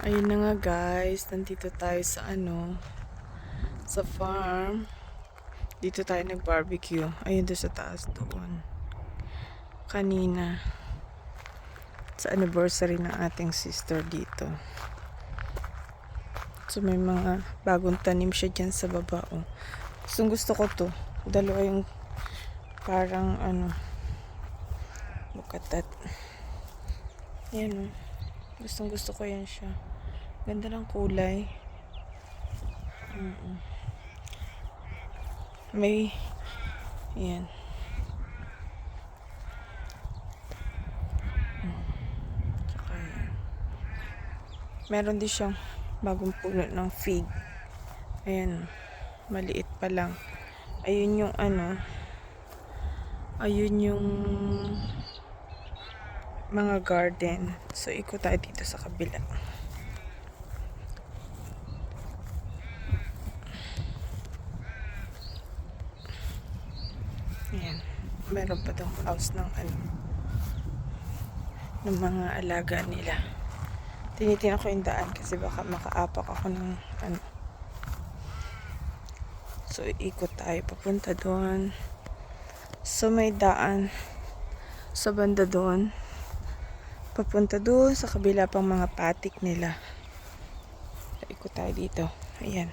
Ayun na nga guys, nandito tayo sa sa farm. Dito tayo nag-barbecue. Ayun doon sa taas doon. Kanina. Sa anniversary ng ating sister dito. So may mga bagong tanim siya dyan sa baba. Oh. Gusto ko to. Dalawa yung parang look at that. Ayan oh. Gusto ko yan siya. Ganda ng kulay. May yan. Tsaka yan. Meron din siyang bagong puno ng fig. Ayan. Maliit pa lang. Ayun yung ayun yung mga garden. So ikot tayo dito sa kabila. Ayan. Meron pa tong house ng ng mga alaga nila. Tinitingnan ko yung daan kasi baka makaapak ako ng So ikot tayo papunta doon. So may daan sa banda doon. Papunta doon sa kabila pang mga patik nila. Ikot tayo dito. Ayan.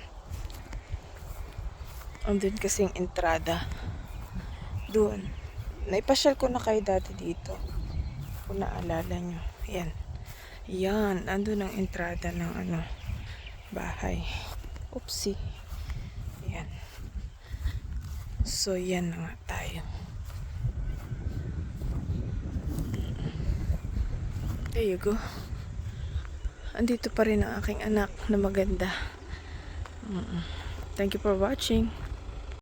Andun kasing entrada. Doon. Naipasyal ko na kayo dati dito. Kung naalala nyo. Ayan. Yan. Andun ang entrada ng bahay. Oopsie. Ayan. So yan na nga tayo. There you go. Andito pa rin ang aking anak na maganda. Thank you for watching.